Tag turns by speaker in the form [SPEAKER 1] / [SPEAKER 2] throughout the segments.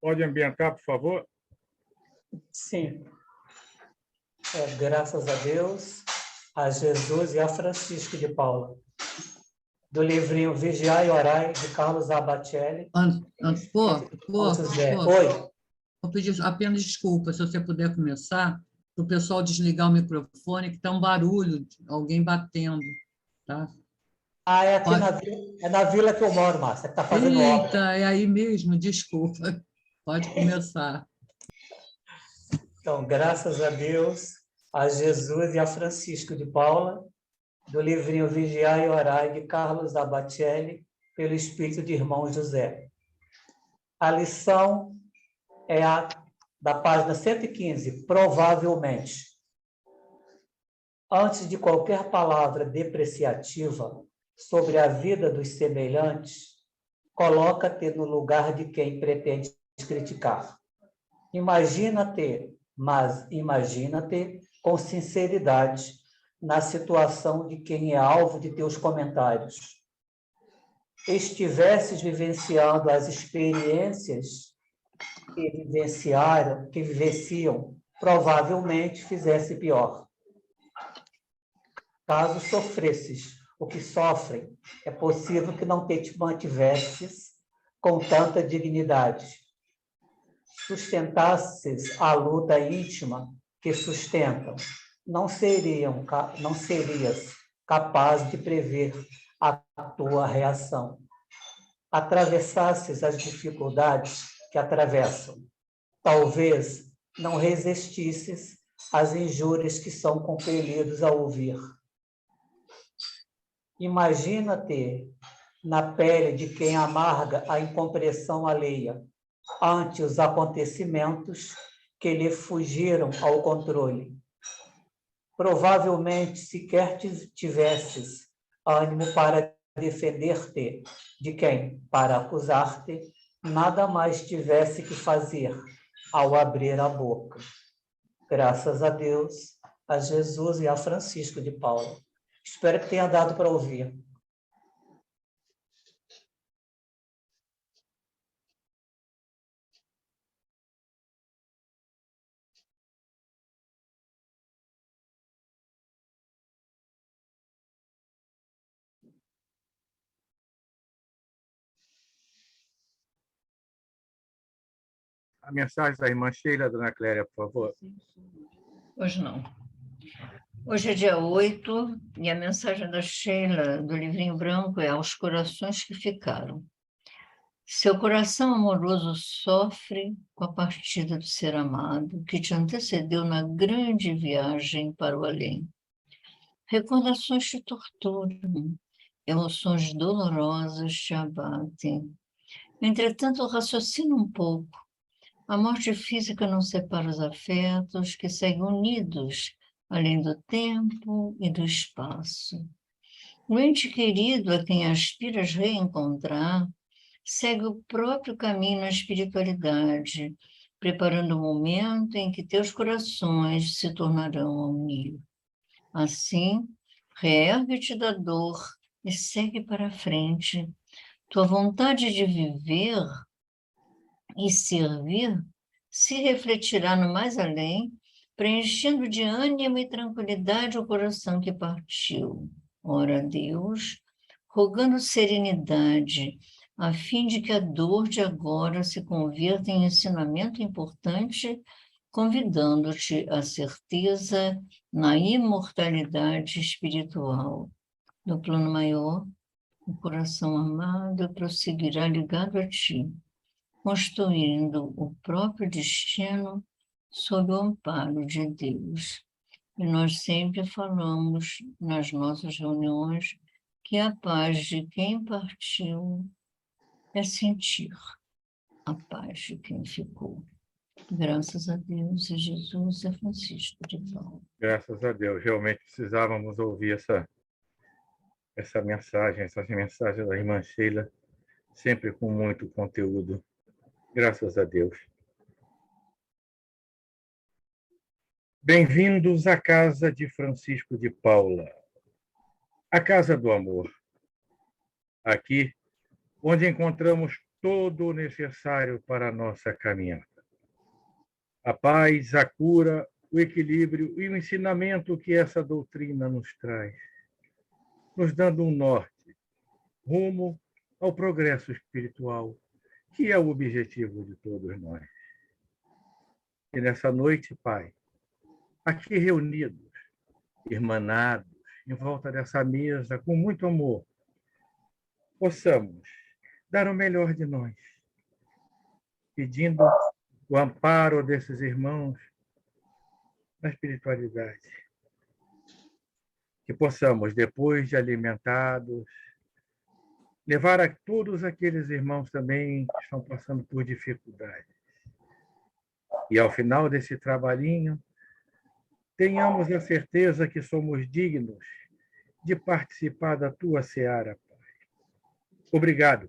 [SPEAKER 1] Pode ambientar, por favor?
[SPEAKER 2] Sim. Graças a Deus, a Jesus e a Francisco de Paula. Do livrinho Vigiai e Orai, de Carlos Abatielli. Oi.
[SPEAKER 3] Vou pedir apenas desculpa, se você puder começar, para o pessoal desligar o microfone, que está um barulho, alguém batendo, tá?
[SPEAKER 2] É aqui na vila que eu moro, Márcia, que está fazendo obra.
[SPEAKER 3] Eita, é aí mesmo, desculpa. Pode começar.
[SPEAKER 2] Então, graças a Deus, a Jesus e a Francisco de Paula, do livrinho Vigiai e Orai, de Carlos Abatielli, pelo Espírito de Irmão José. A lição é a da página 115, provavelmente. Antes de qualquer palavra depreciativa sobre a vida dos semelhantes, coloca-te no lugar de quem pretende criticar. Imagina-te com sinceridade na situação de quem é alvo de teus comentários. Estivesses vivenciando as experiências que vivenciam, provavelmente fizesse pior. Caso sofresses o que sofrem, é possível que não te mantivesses com tanta dignidade. Sustentasses a luta íntima que sustentam, não serias capaz de prever a tua reação. Atravessasses as dificuldades que atravessam, talvez não resistisses às injúrias que são compelidos a ouvir. Imagina-te na pele de quem amarga a incompreensão alheia ante os acontecimentos que lhe fugiram ao controle. Provavelmente sequer tivesses ânimo para defender-te de quem, para acusar-te, nada mais tivesse que fazer ao abrir a boca. Graças a Deus, a Jesus e a Francisco de Paula. Espero que tenha dado para ouvir.
[SPEAKER 1] A mensagem da irmã Sheila, dona Clélia, por favor.
[SPEAKER 4] Hoje não. Hoje é dia 8 e a mensagem da Sheila, do livrinho branco, é aos corações que ficaram. Seu coração amoroso sofre com a partida do ser amado que te antecedeu na grande viagem para o além. Recordações te torturam, emoções dolorosas te abatem. Entretanto, raciocina um pouco. A morte física não separa os afetos que seguem unidos, além do tempo e do espaço. O ente querido a quem aspiras reencontrar segue o próprio caminho na espiritualidade, preparando o momento em que teus corações se tornarão a unir. Assim, reergue-te da dor e segue para frente. Tua vontade de viver e servir se refletirá no mais além, preenchendo de ânimo e tranquilidade o coração que partiu. Ora a Deus, rogando serenidade, a fim de que a dor de agora se converta em ensinamento importante, convidando-te à certeza na imortalidade espiritual. No plano maior, o coração amado prosseguirá ligado a ti, construindo o próprio destino sob o amparo de Deus. E nós sempre falamos nas nossas reuniões que a paz de quem partiu é sentir a paz de quem ficou. Graças a Deus, e Jesus e Francisco de Paula.
[SPEAKER 1] Graças a Deus. Realmente precisávamos ouvir essa mensagem da irmã Sheila, sempre com muito conteúdo. Graças a Deus. Bem-vindos à casa de Francisco de Paula, a casa do amor. Aqui, onde encontramos todo o necessário para a nossa caminhada. A paz, a cura, o equilíbrio e o ensinamento que essa doutrina nos traz, nos dando um norte, rumo ao progresso espiritual, que é o objetivo de todos nós. E nessa noite, Pai, aqui reunidos, irmanados, em volta dessa mesa, com muito amor, possamos dar o melhor de nós, pedindo o amparo desses irmãos na espiritualidade. Que possamos, depois de alimentados, levar a todos aqueles irmãos também que estão passando por dificuldades. E ao final desse trabalhinho, tenhamos a certeza que somos dignos de participar da tua seara, Pai. Obrigado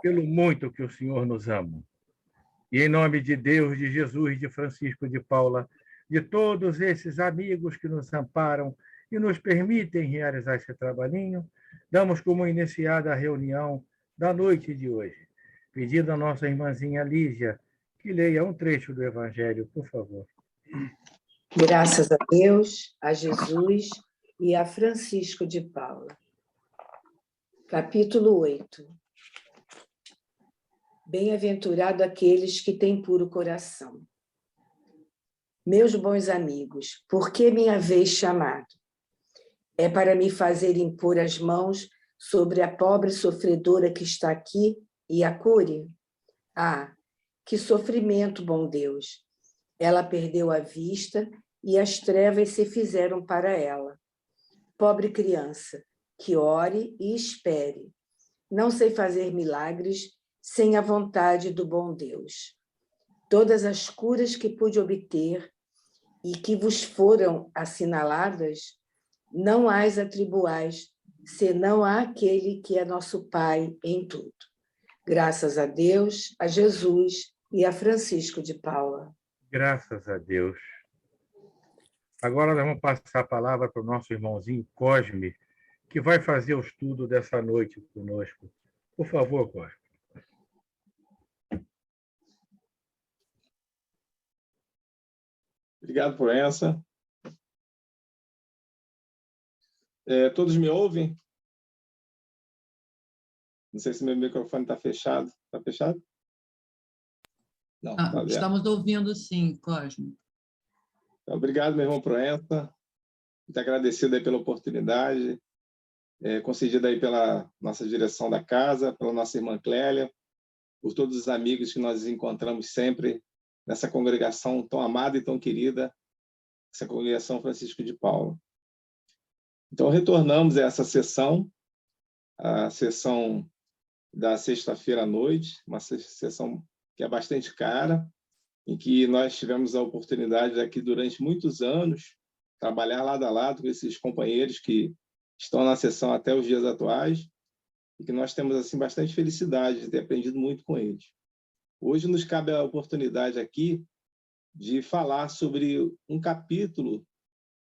[SPEAKER 1] pelo muito que o Senhor nos ama. E em nome de Deus, de Jesus, de Francisco de Paula, de todos esses amigos que nos amparam e nos permitem realizar esse trabalhinho, damos como iniciada a reunião da noite de hoje, pedindo à nossa irmãzinha Lígia que leia um trecho do Evangelho, por favor.
[SPEAKER 5] Graças a Deus, a Jesus e a Francisco de Paula. Capítulo 8. Bem-aventurado aqueles que têm puro coração. Meus bons amigos, por que me haveis chamado? É para me fazer impor as mãos sobre a pobre sofredora que está aqui e a cure? Ah, que sofrimento, bom Deus! Ela perdeu a vista e as trevas se fizeram para ela. Pobre criança, que ore e espere. Não sei fazer milagres sem a vontade do bom Deus. Todas as curas que pude obter e que vos foram assinaladas, não as atribuais, senão àquele que é nosso Pai em tudo. Graças a Deus, a Jesus e a Francisco de Paula.
[SPEAKER 1] Graças a Deus. Agora nós vamos passar a palavra para o nosso irmãozinho Cosme, que vai fazer o estudo dessa noite conosco. Por favor, Cosme.
[SPEAKER 6] Obrigado por essa. Todos me ouvem? Não sei se meu microfone está fechado. Está fechado? Não, está aberto.
[SPEAKER 3] Estamos ouvindo sim, Cosme.
[SPEAKER 6] Então, obrigado, meu irmão Proença. Muito agradecido aí pela oportunidade concedida aí pela nossa direção da casa, pela nossa irmã Clélia, por todos os amigos que nós encontramos sempre nessa congregação tão amada e tão querida, essa congregação Francisco de Paula. Então, retornamos a essa sessão, a sessão da sexta-feira à noite, uma sessão que é bastante cara, em que nós tivemos a oportunidade aqui durante muitos anos trabalhar lado a lado com esses companheiros que estão na sessão até os dias atuais e que nós temos assim bastante felicidade de ter aprendido muito com eles. Hoje nos cabe a oportunidade aqui de falar sobre um capítulo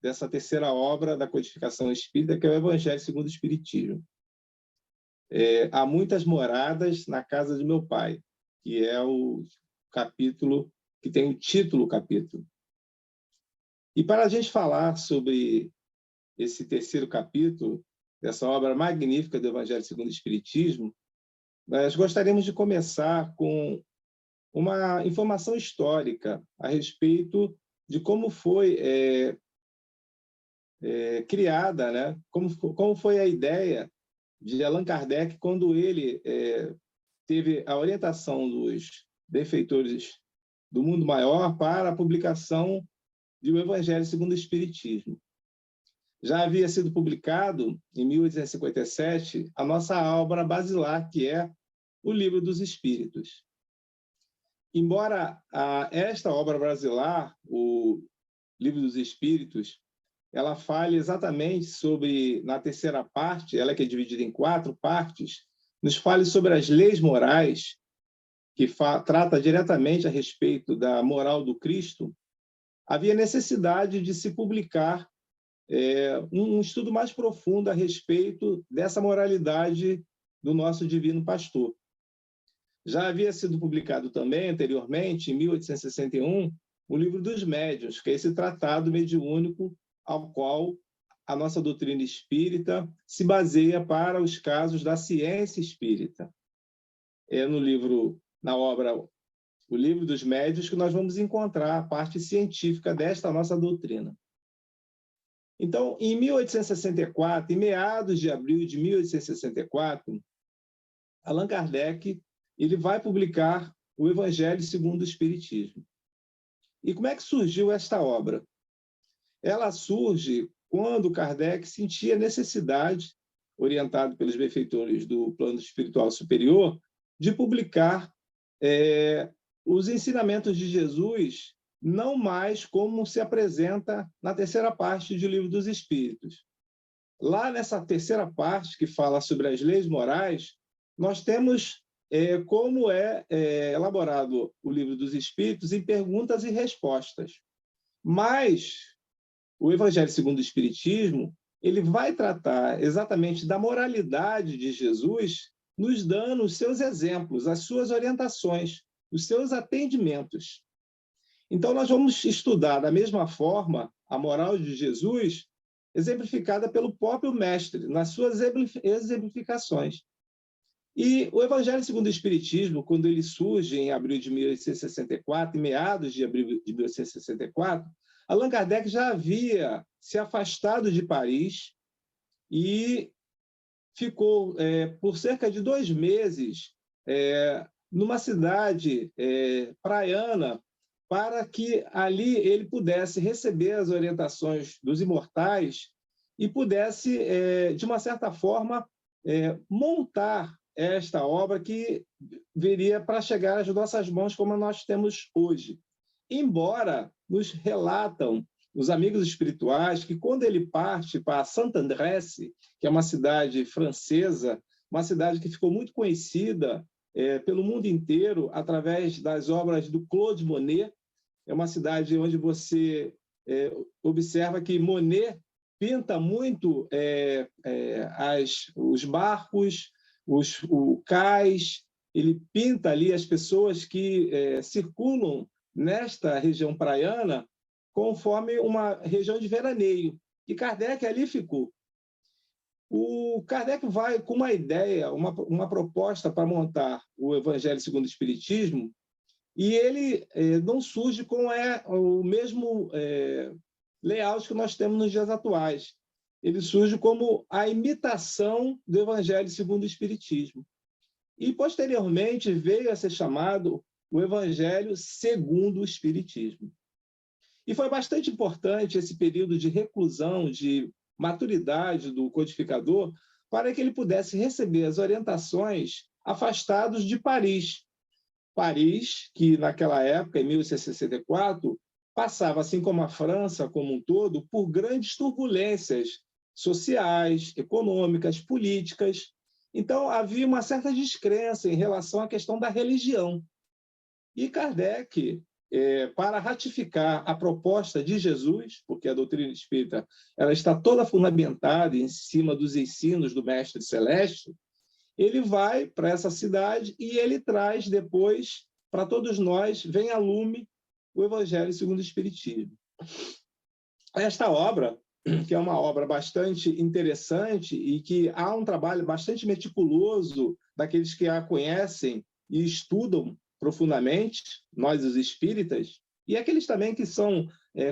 [SPEAKER 6] dessa terceira obra da codificação espírita, que é o Evangelho segundo o Espiritismo. Há muitas moradas na casa de meu pai, que é o capítulo que tem o título capítulo. E para a gente falar sobre esse terceiro capítulo dessa obra magnífica do Evangelho segundo o Espiritismo, nós gostaríamos de começar com uma informação histórica a respeito de como foi criada, né? Como foi a ideia de Allan Kardec quando ele teve a orientação dos benfeitores do mundo maior para a publicação do Evangelho segundo o Espiritismo. Já havia sido publicado, em 1857, a nossa obra basilar, que é o Livro dos Espíritos. Embora esta obra basilar, o Livro dos Espíritos, ela fale exatamente sobre, na terceira parte, ela que é dividida em 4 partes, nos fale sobre as leis morais, que trata diretamente a respeito da moral do Cristo, havia necessidade de se publicar um estudo mais profundo a respeito dessa moralidade do nosso divino pastor. Já havia sido publicado também, anteriormente, em 1861, o Livro dos Médiuns, que é esse tratado mediúnico ao qual a nossa doutrina espírita se baseia para os casos da ciência espírita. É na obra O Livro dos Médiuns que nós vamos encontrar a parte científica desta nossa doutrina. Então, em 1864, em meados de abril de 1864, Allan Kardec ele vai publicar o Evangelho segundo o Espiritismo. E como é que surgiu esta obra? Ela surge quando Kardec sentia necessidade, orientado pelos benfeitores do plano espiritual superior, de publicar os ensinamentos de Jesus, não mais como se apresenta na terceira parte do Livro dos Espíritos. Lá nessa terceira parte, que fala sobre as leis morais, nós temos como é elaborado o Livro dos Espíritos em perguntas e respostas. Mas o Evangelho segundo o Espiritismo, ele vai tratar exatamente da moralidade de Jesus, nos dando os seus exemplos, as suas orientações, os seus atendimentos. Então, nós vamos estudar da mesma forma a moral de Jesus, exemplificada pelo próprio Mestre, nas suas exemplificações. E o Evangelho segundo o Espiritismo, quando ele surge em abril de 1864, em meados de abril de 1864, Allan Kardec já havia se afastado de Paris e ficou por cerca de 2 meses numa cidade praiana, para que ali ele pudesse receber as orientações dos imortais e pudesse, de uma certa forma, montar esta obra que viria para chegar às nossas mãos como nós temos hoje. Embora nos relatam os amigos espirituais que, quando ele parte para Saint-André, que é uma cidade francesa, uma cidade que ficou muito conhecida pelo mundo inteiro através das obras do Claude Monet, é uma cidade onde você observa que Monet pinta muito os barcos, os cais, ele pinta ali as pessoas que circulam nesta região praiana conforme uma região de veraneio. E Kardec ali ficou. O Kardec vai com uma ideia, uma proposta para montar o Evangelho segundo o Espiritismo, e ele não surge com o mesmo layout que nós temos nos dias atuais. Ele surge como a imitação do Evangelho segundo o Espiritismo. E, posteriormente, veio a ser chamado o Evangelho segundo o Espiritismo. E foi bastante importante esse período de reclusão, de maturidade do codificador, para que ele pudesse receber as orientações afastados de Paris. Paris, que naquela época, em 1864, passava, assim como a França como um todo, por grandes turbulências sociais, econômicas, políticas. Então, havia uma certa descrença em relação à questão da religião. E Kardec, para ratificar a proposta de Jesus, porque a doutrina espírita ela está toda fundamentada em cima dos ensinos do Mestre Celeste, ele vai para essa cidade e ele traz depois, para todos nós, vem a lume o Evangelho segundo o Espiritismo. Esta obra, que é uma obra bastante interessante e que há um trabalho bastante meticuloso daqueles que a conhecem e estudam profundamente, nós os espíritas, e aqueles também que são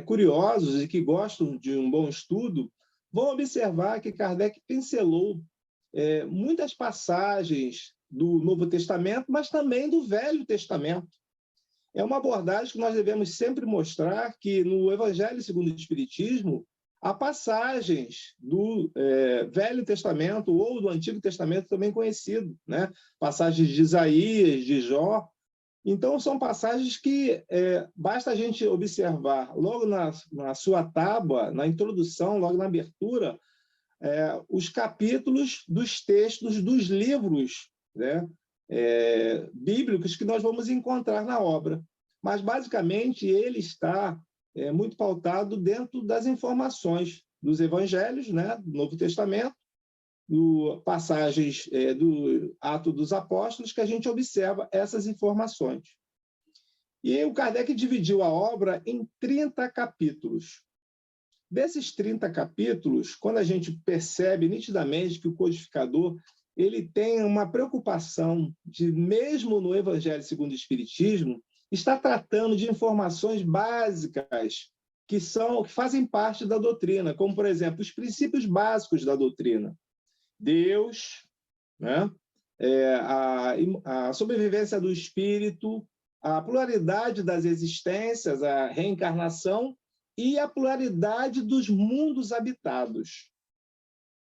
[SPEAKER 6] curiosos e que gostam de um bom estudo, vão observar que Kardec pincelou muitas passagens do Novo Testamento, mas também do Velho Testamento. É uma abordagem que nós devemos sempre mostrar que no Evangelho segundo o Espiritismo há passagens do Velho Testamento ou do Antigo Testamento também conhecido, né? Passagens de Isaías, de Jó. Então, são passagens que basta a gente observar logo na sua tábua, na introdução, logo na abertura, os capítulos dos textos dos livros, né, bíblicos que nós vamos encontrar na obra. Mas, basicamente, ele está muito pautado dentro das informações dos evangelhos, né, do Novo Testamento, passagens do Ato dos Apóstolos que a gente observa essas informações. E o Kardec dividiu a obra em 30 capítulos. Desses 30 capítulos, quando a gente percebe nitidamente que o codificador ele tem uma preocupação de, mesmo no Evangelho segundo o Espiritismo, está tratando de informações básicas que fazem parte da doutrina, como, por exemplo, os princípios básicos da doutrina. Deus, né? A sobrevivência do espírito, a pluralidade das existências, a reencarnação e a pluralidade dos mundos habitados.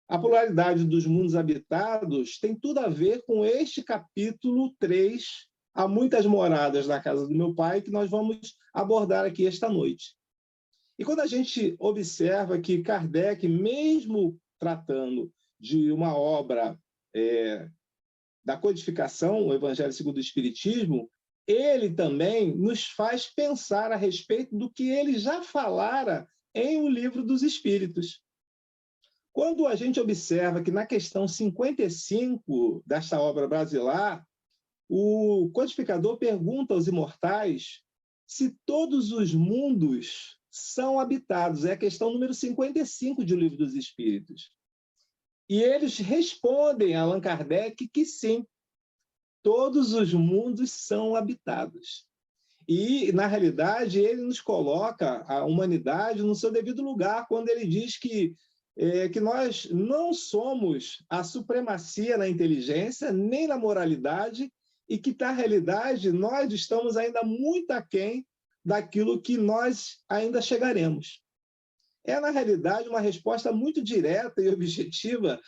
[SPEAKER 6] A pluralidade dos mundos habitados tem tudo a ver com este capítulo 3, Há muitas moradas na casa do meu pai, que nós vamos abordar aqui esta noite. E quando a gente observa que Kardec, mesmo tratando de uma obra da codificação, o Evangelho segundo o Espiritismo, ele também nos faz pensar a respeito do que ele já falara em O Livro dos Espíritos. Quando a gente observa que na questão 55 desta obra basilar, o codificador pergunta aos imortais se todos os mundos são habitados. É a questão número 55 de O Livro dos Espíritos. E eles respondem a Allan Kardec que sim, todos os mundos são habitados. E, na realidade, ele nos coloca a humanidade no seu devido lugar, quando ele diz que nós não somos a supremacia na inteligência, nem na moralidade, e que, na realidade, nós estamos ainda muito aquém daquilo que nós ainda chegaremos. É, na realidade, uma resposta muito direta e objetiva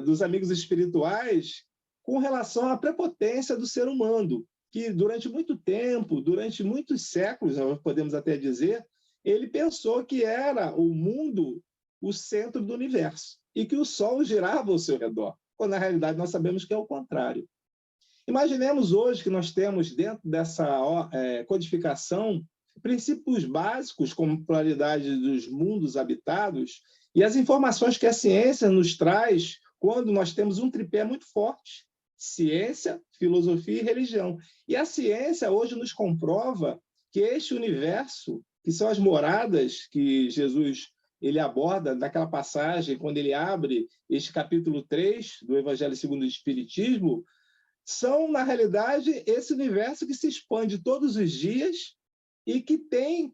[SPEAKER 6] dos amigos espirituais com relação à prepotência do ser humano, que durante muito tempo, durante muitos séculos, nós podemos até dizer, ele pensou que era o mundo o centro do universo e que o Sol girava ao seu redor, quando na realidade nós sabemos que é o contrário. Imaginemos hoje que nós temos dentro dessa codificação princípios básicos como pluralidade dos mundos habitados e as informações que a ciência nos traz quando nós temos um tripé muito forte: ciência, filosofia e religião. E a ciência hoje nos comprova que este universo, que são as moradas que Jesus ele aborda naquela passagem, quando ele abre este capítulo 3 do Evangelho segundo o Espiritismo, são, na realidade, esse universo que se expande todos os dias e que tem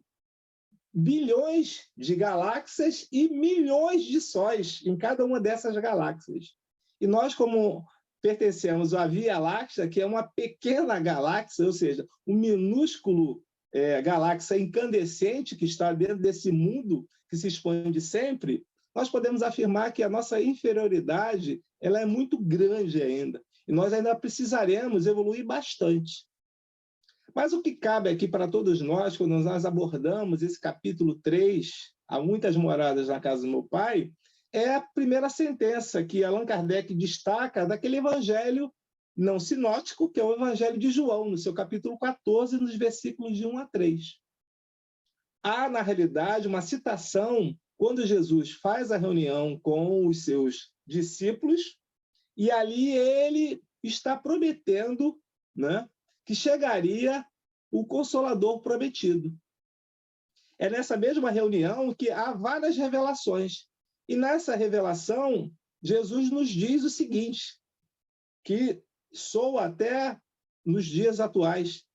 [SPEAKER 6] bilhões de galáxias e milhões de sóis em cada uma dessas galáxias. E nós, como pertencemos à Via Láctea, que é uma pequena galáxia, ou seja, um minúsculo galáxia incandescente que está dentro desse mundo que se expande sempre, nós podemos afirmar que a nossa inferioridade ela é muito grande ainda. E nós ainda precisaremos evoluir bastante. Mas o que cabe aqui para todos nós, quando nós abordamos esse capítulo 3, Há muitas moradas na casa do meu pai, é a primeira sentença que Allan Kardec destaca daquele evangelho não sinótico, que é o Evangelho de João, no seu capítulo 14, nos versículos de 1 a 3. Há, na realidade, uma citação quando Jesus faz a reunião com os seus discípulos, e ali ele está prometendo, né, que chegaria o Consolador prometido. É nessa mesma reunião que há várias revelações. E nessa revelação, Jesus nos diz o seguinte, que soa até nos dias atuais: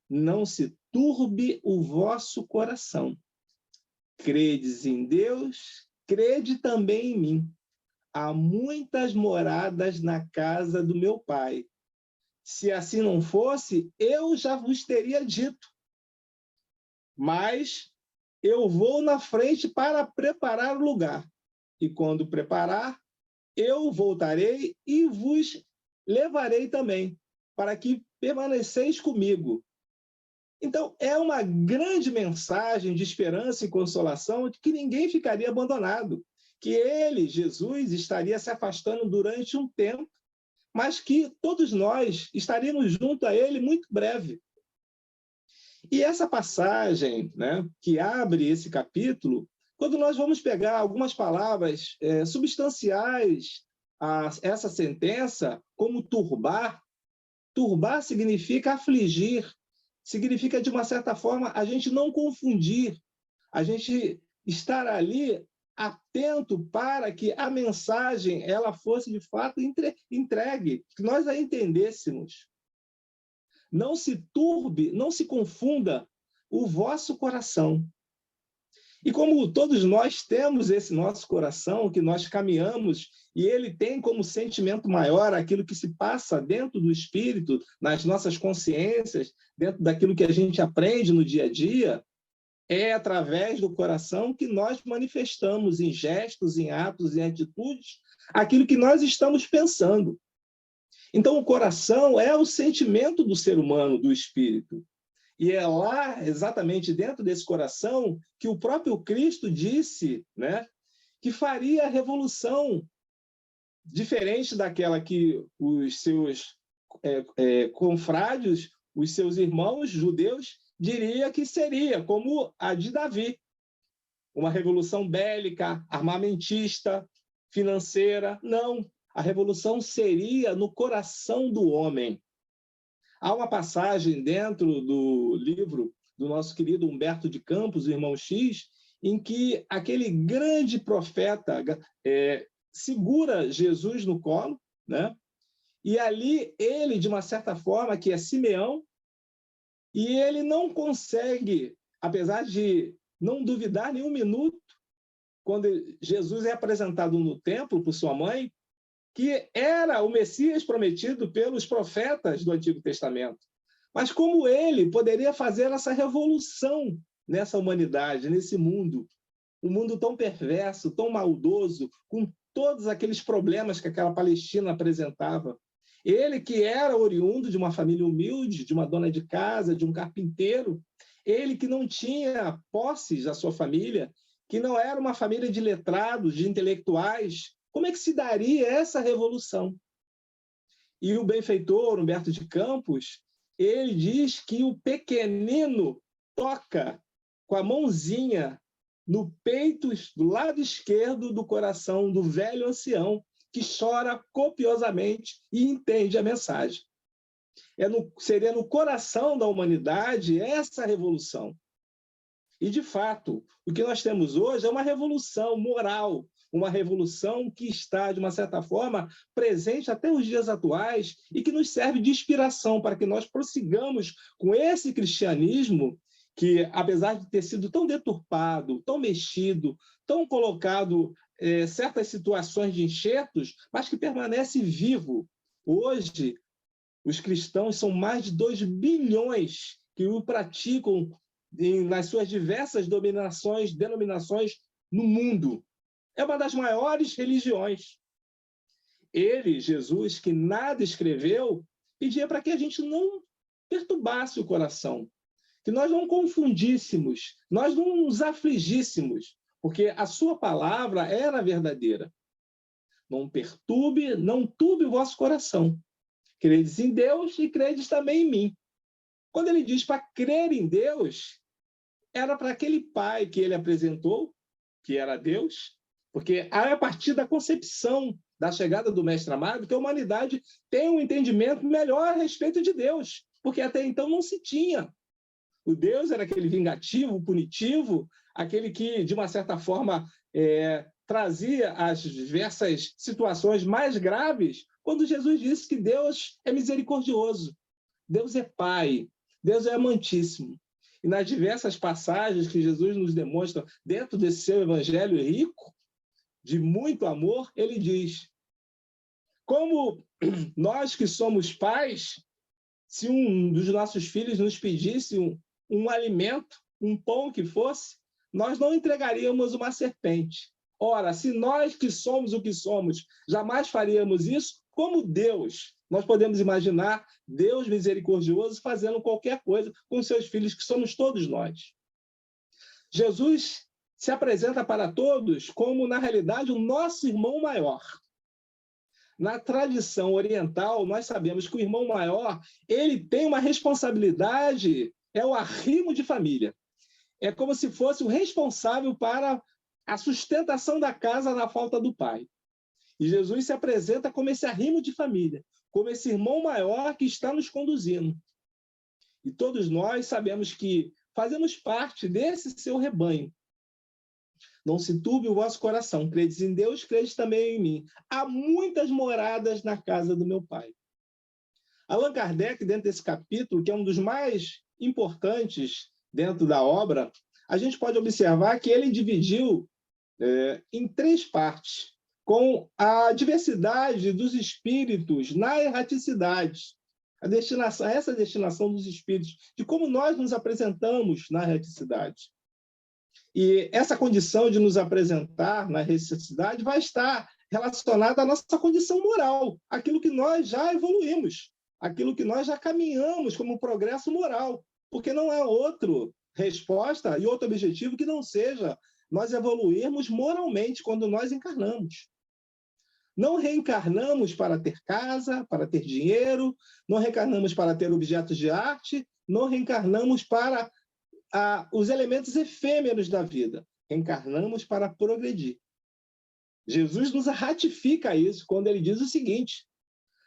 [SPEAKER 6] não se turbe o vosso coração. Credes em Deus, crede também em mim. Há muitas moradas na casa do meu pai. Se assim não fosse, eu já vos teria dito. Mas eu vou na frente para preparar o lugar. E quando preparar, eu voltarei e vos levarei também, para que permaneceis comigo. Então, é uma grande mensagem de esperança e consolação de que ninguém ficaria abandonado, que ele, Jesus, estaria se afastando durante um tempo, mas que todos nós estaríamos junto a ele muito breve. E essa passagem, né, que abre esse capítulo, quando nós vamos pegar algumas palavras substanciais essa sentença como turbar. Turbar significa afligir, significa, de uma certa forma, a gente não confundir, a gente estar ali atento para que a mensagem ela fosse, de fato, entregue, que nós a entendêssemos. Não se turbe, não se confunda o vosso coração. E como todos nós temos esse nosso coração, que nós caminhamos, e ele tem como sentimento maior aquilo que se passa dentro do espírito, nas nossas consciências, dentro daquilo que a gente aprende no dia a dia, é através do coração que nós manifestamos em gestos, em atos, em atitudes, aquilo que nós estamos pensando. Então, o coração é o sentimento do ser humano, do espírito. E é lá, exatamente dentro desse coração, que o próprio Cristo disse, né, que faria a revolução diferente daquela que os seus confrades, os seus irmãos judeus, diria que seria, como a de Davi. Uma revolução bélica, armamentista, financeira. Não, a revolução seria no coração do homem. Há uma passagem dentro do livro do nosso querido Humberto de Campos, o irmão X, em que aquele grande profeta segura Jesus no colo, né? E ali ele, de uma certa forma, que é Simeão, e ele não consegue, apesar de não duvidar nem um minuto, quando Jesus é apresentado no templo por sua mãe, que era o Messias prometido pelos profetas do Antigo Testamento. Mas como ele poderia fazer essa revolução nessa humanidade, nesse mundo, um mundo tão perverso, tão maldoso, com todos aqueles problemas que aquela Palestina apresentava. Ele, que era oriundo de uma família humilde, de uma dona de casa, de um carpinteiro, ele que não tinha posses da sua família, que não era uma família de letrados, de intelectuais, como é que se daria essa revolução? E o benfeitor Humberto de Campos, ele diz que o pequenino toca com a mãozinha no peito do lado esquerdo do coração do velho ancião, que chora copiosamente e entende a mensagem. Seria no coração da humanidade essa revolução. E, de fato, o que nós temos hoje é uma revolução moral, uma revolução que está, de uma certa forma, presente até os dias atuais e que nos serve de inspiração para que nós prossigamos com esse cristianismo que, apesar de ter sido tão deturpado, tão mexido, tão colocado certas situações de enxertos, mas que permanece vivo. Hoje, os cristãos são mais de 2 bilhões que o praticam nas suas diversas denominações no mundo. É uma das maiores religiões. Ele, Jesus, que nada escreveu, pedia para que a gente não perturbasse o coração, que nós não confundíssemos, nós não nos afligíssemos, porque a sua palavra era verdadeira. Não perturbe, não turbe o vosso coração. Credes em Deus e credes também em mim. Quando ele diz para crer em Deus, era para aquele Pai que ele apresentou, que era Deus, porque é a partir da concepção da chegada do Mestre Amado que a humanidade tem um entendimento melhor a respeito de Deus, porque até então não se tinha. O Deus era aquele vingativo, punitivo, aquele que, de uma certa forma, trazia as diversas situações mais graves, quando Jesus disse que Deus é misericordioso, Deus é Pai, Deus é amantíssimo. E nas diversas passagens que Jesus nos demonstra dentro desse seu evangelho rico, de muito amor, ele diz: como nós que somos pais, se um dos nossos filhos nos pedisse um alimento, um pão que fosse, nós não entregaríamos uma serpente. Ora, se nós que somos o que somos, jamais faríamos isso, como Deus, nós podemos imaginar Deus misericordioso fazendo qualquer coisa com seus filhos, que somos todos nós. Jesus se apresenta para todos como, na realidade, o nosso irmão maior. Na tradição oriental, nós sabemos que o irmão maior, ele tem uma responsabilidade, é o arrimo de família. É como se fosse o responsável para a sustentação da casa na falta do pai. E Jesus se apresenta como esse arrimo de família, como esse irmão maior que está nos conduzindo. E todos nós sabemos que fazemos parte desse seu rebanho. Não se turbe o vosso coração, credes em Deus, credes também em mim. Há muitas moradas na casa do meu Pai. Allan Kardec, dentro desse capítulo, que é um dos mais importantes dentro da obra, a gente pode observar que ele dividiu em 3 partes, com a diversidade dos espíritos na erraticidade, essa destinação dos espíritos, de como nós nos apresentamos na erraticidade. E essa condição de nos apresentar na erraticidade vai estar relacionada à nossa condição moral, aquilo que nós já evoluímos, aquilo que nós já caminhamos como progresso moral, porque não há outra resposta e outro objetivo que não seja nós evoluirmos moralmente quando nós encarnamos. Não reencarnamos para ter casa, para ter dinheiro, não reencarnamos para ter objetos de arte, não reencarnamos para os elementos efêmeros da vida. Reencarnamos para progredir. Jesus nos ratifica isso quando ele diz o seguinte: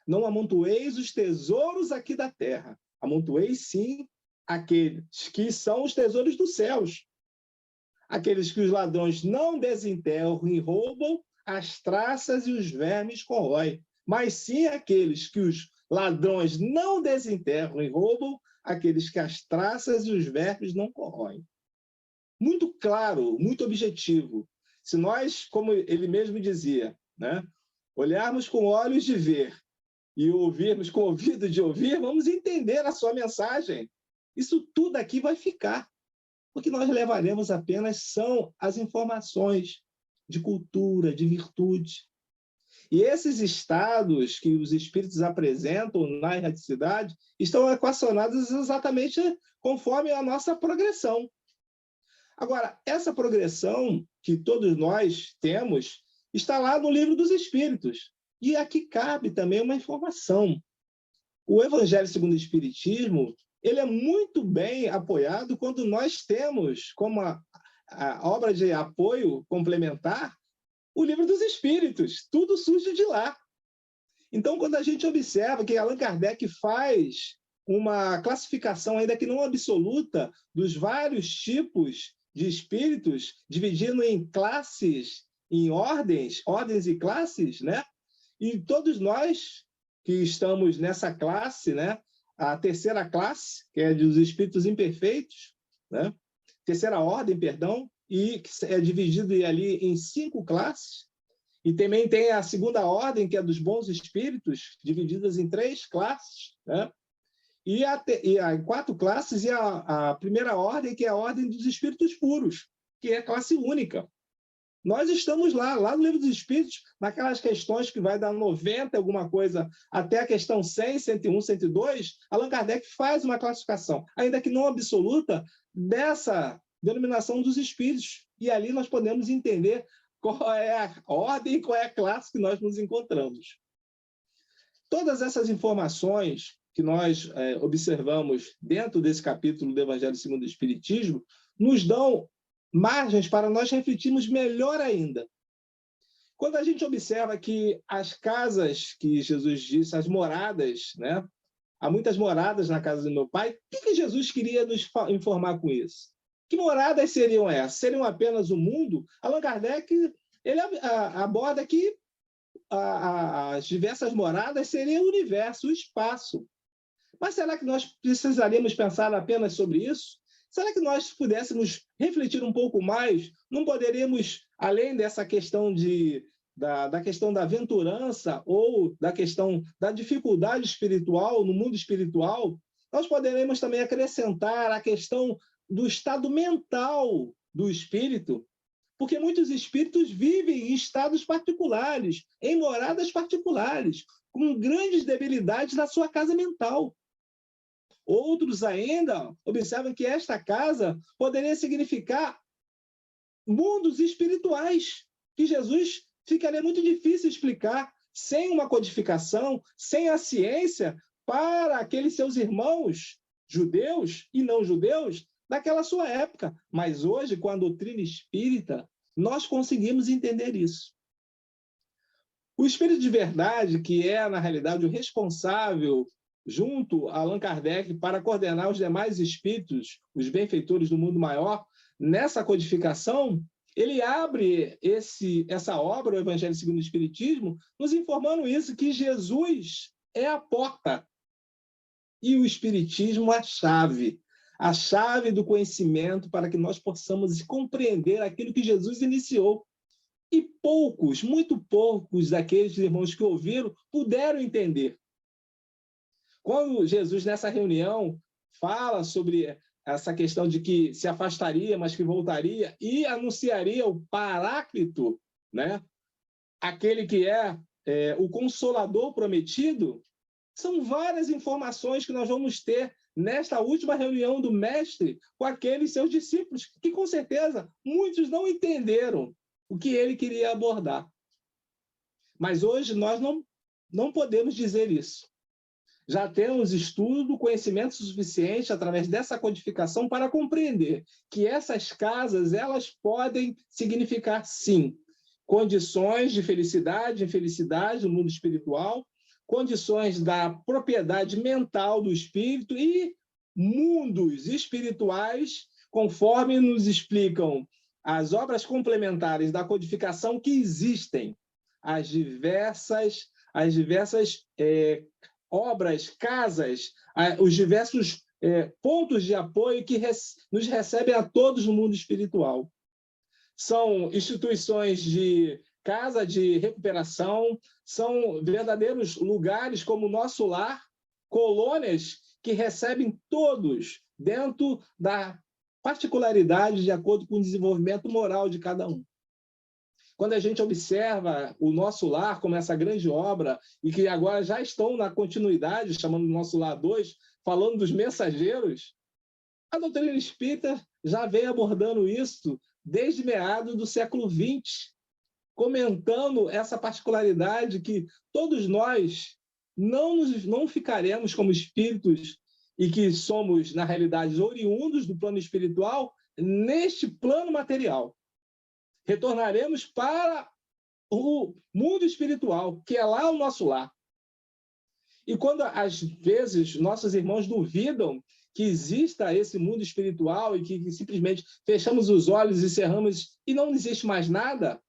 [SPEAKER 6] não amontoeis os tesouros aqui da terra, amontoeis sim aqueles que são os tesouros dos céus. Aqueles que os ladrões não desenterram e roubam, as traças e os vermes corroem. Mas sim aqueles que os ladrões não desenterram e roubam, aqueles que as traças e os vermes não corroem. Muito claro, muito objetivo. Se nós, como ele mesmo dizia, né, olharmos com olhos de ver e ouvirmos com ouvido de ouvir, vamos entender a sua mensagem. Isso tudo aqui vai ficar. O que nós levaremos apenas são as informações de cultura, de virtude. E esses estados que os espíritos apresentam na erraticidade estão equacionados exatamente conforme a nossa progressão. Agora, essa progressão que todos nós temos está lá no Livro dos Espíritos. E aqui cabe também uma informação. O Evangelho segundo o Espiritismo, ele é muito bem apoiado quando nós temos como a obra de apoio complementar o Livro dos Espíritos. Tudo surge de lá. Então, quando a gente observa que Allan Kardec faz uma classificação, ainda que não absoluta, dos vários tipos de espíritos, dividindo em classes, em ordens e classes, né? E todos nós que estamos nessa classe, né? A terceira classe, que é dos espíritos imperfeitos, né? Terceira ordem, perdão, e que é dividido ali em 5 classes. E também tem a segunda ordem, que é dos bons espíritos, divididas em 3 classes, né? E a 4 classes, e a primeira ordem, que é a ordem dos espíritos puros, que é a classe única. Nós estamos lá no Livro dos Espíritos, naquelas questões que vai dar 90, alguma coisa, até a questão 100, 101, 102, Allan Kardec faz uma classificação, ainda que não absoluta, dessa denominação dos espíritos. E ali nós podemos entender qual é a ordem e qual é a classe que nós nos encontramos. Todas essas informações que nós observamos dentro desse capítulo do Evangelho segundo o Espiritismo nos dão margens para nós refletirmos melhor ainda. Quando a gente observa que as casas que Jesus disse, as moradas, né? Há muitas moradas na casa do meu Pai, o que Jesus queria nos informar com isso? Que moradas seriam essas? Seriam apenas o mundo? Allan Kardec ele aborda que as diversas moradas seriam o universo, o espaço. Mas será que nós precisaríamos pensar apenas sobre isso? Será que nós pudéssemos refletir um pouco mais? Não poderíamos, além dessa questão da questão da aventurança ou da questão da dificuldade espiritual, no mundo espiritual, nós poderemos também acrescentar a questão do estado mental do espírito, porque muitos espíritos vivem em estados particulares, em moradas particulares, com grandes debilidades na sua casa mental. Outros ainda observam que esta casa poderia significar mundos espirituais, que Jesus ficaria muito difícil explicar sem uma codificação, sem a ciência, para aqueles seus irmãos judeus e não judeus daquela sua época. Mas hoje, com a doutrina espírita, nós conseguimos entender isso. O espírito de verdade, que é, na realidade, o responsável, junto a Allan Kardec, para coordenar os demais espíritos, os benfeitores do mundo maior, nessa codificação, ele abre essa obra, o Evangelho segundo o Espiritismo, nos informando isso, que Jesus é a porta e o Espiritismo a chave do conhecimento para que nós possamos compreender aquilo que Jesus iniciou. E poucos, muito poucos daqueles irmãos que ouviram puderam entender. Quando Jesus, nessa reunião, fala sobre essa questão de que se afastaria, mas que voltaria, e anunciaria o Paráclito, né? Aquele que é o Consolador prometido, são várias informações que nós vamos ter nesta última reunião do Mestre com aqueles seus discípulos, que com certeza muitos não entenderam o que ele queria abordar. Mas hoje nós não podemos dizer isso. Já temos estudo, conhecimento suficiente através dessa codificação para compreender que essas casas, elas podem significar, sim, condições de felicidade, infelicidade no mundo espiritual, condições da propriedade mental do espírito e mundos espirituais, conforme nos explicam as obras complementares da codificação que existem, as diversas obras, casas, os diversos pontos de apoio que nos recebem a todos no mundo espiritual. São instituições de casa de recuperação, são verdadeiros lugares como o nosso lar, colônias que recebem todos dentro da particularidade de acordo com o desenvolvimento moral de cada um. Quando a gente observa o Nosso Lar como essa grande obra, e que agora já estão na continuidade, chamando o Nosso Lar 2, falando dos mensageiros, a doutrina espírita já vem abordando isso desde meados do século XX, comentando essa particularidade que todos nós não ficaremos como espíritos e que somos, na realidade, oriundos do plano espiritual neste plano material. Retornaremos para o mundo espiritual, que é lá o nosso lar. E quando, às vezes, nossos irmãos duvidam que exista esse mundo espiritual e que simplesmente fechamos os olhos e cerramos e não existe mais nada,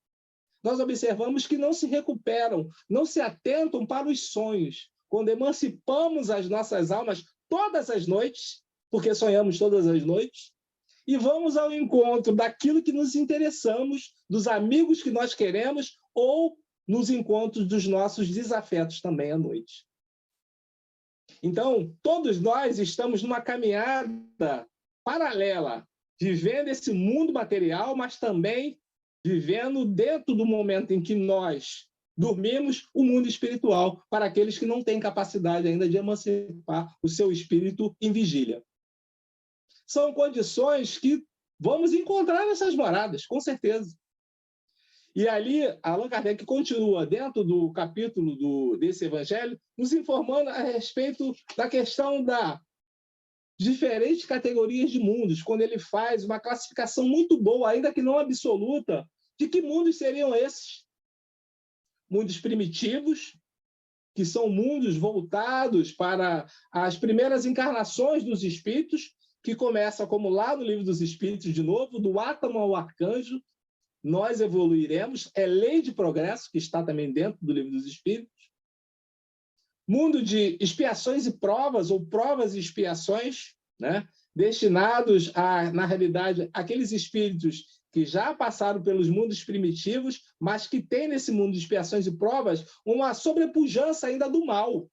[SPEAKER 6] nós observamos que não se recuperam, não se atentam para os sonhos. Quando emancipamos as nossas almas todas as noites, porque sonhamos todas as noites, e vamos ao encontro daquilo que nos interessamos, dos amigos que nós queremos, ou nos encontros dos nossos desafetos também à noite. Então, todos nós estamos numa caminhada paralela, vivendo esse mundo material, mas também vivendo dentro do momento em que nós dormimos o mundo espiritual, para aqueles que não têm capacidade ainda de emancipar o seu espírito em vigília. São condições que vamos encontrar nessas moradas, com certeza. E ali, Allan Kardec continua, dentro do capítulo desse evangelho, nos informando a respeito da questão da diferentes categorias de mundos, quando ele faz uma classificação muito boa, ainda que não absoluta, de que mundos seriam esses. Mundos primitivos, que são mundos voltados para as primeiras encarnações dos espíritos, que começa como lá no Livro dos Espíritos, de novo, do átomo ao arcanjo, nós evoluiremos, é lei de progresso, que está também dentro do Livro dos Espíritos. Mundo de expiações e provas, ou provas e expiações, né? Destinados a, na realidade, aqueles espíritos que já passaram pelos mundos primitivos, mas que têm nesse mundo de expiações e provas uma sobrepujança ainda do mal.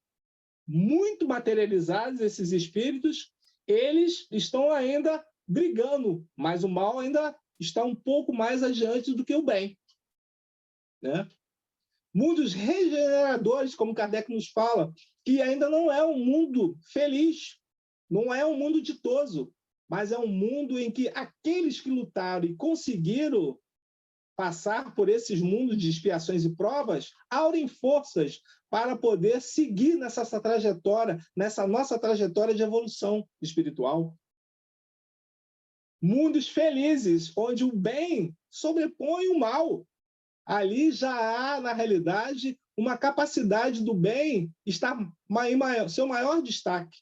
[SPEAKER 6] Muito materializados esses espíritos, eles estão ainda brigando, mas o mal ainda está um pouco mais adiante do que o bem, né? Mundos regeneradores, como Kardec nos fala, que ainda não é um mundo feliz, não é um mundo ditoso, mas é um mundo em que aqueles que lutaram e conseguiram passar por esses mundos de expiações e provas aurem forças para poder seguir nessa trajetória, nessa nossa trajetória de evolução espiritual. Mundos felizes, onde o bem sobrepõe o mal. Ali já há, na realidade, uma capacidade do bem está em seu maior destaque.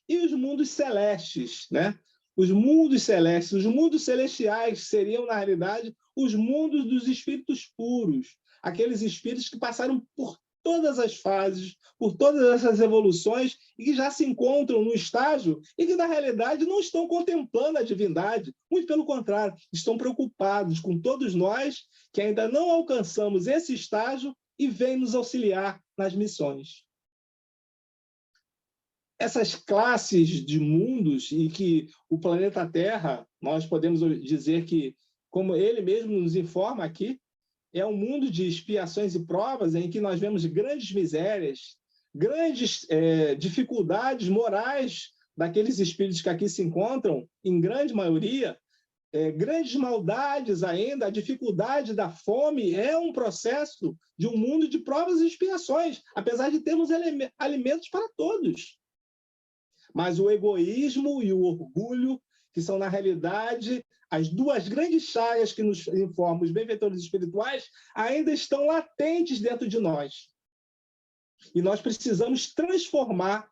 [SPEAKER 6] E os mundos celestes, né? Os mundos celestes, os mundos celestiais seriam, na realidade, os mundos dos espíritos puros, aqueles espíritos que passaram por todas as fases, por todas essas evoluções e que já se encontram no estágio e que, na realidade, não estão contemplando a divindade. Muito pelo contrário, estão preocupados com todos nós que ainda não alcançamos esse estágio e vêm nos auxiliar nas missões. Essas classes de mundos e que o planeta Terra, nós podemos dizer que, como ele mesmo nos informa aqui, é um mundo de expiações e provas em que nós vemos grandes misérias, grandes dificuldades morais daqueles espíritos que aqui se encontram, em grande maioria, grandes maldades ainda, a dificuldade da fome é um processo de um mundo de provas e expiações, apesar de termos alimentos para todos. Mas o egoísmo e o orgulho, que são, na realidade, as duas grandes chagas que nos informam os benfeitores espirituais, ainda estão latentes dentro de nós. E nós precisamos transformar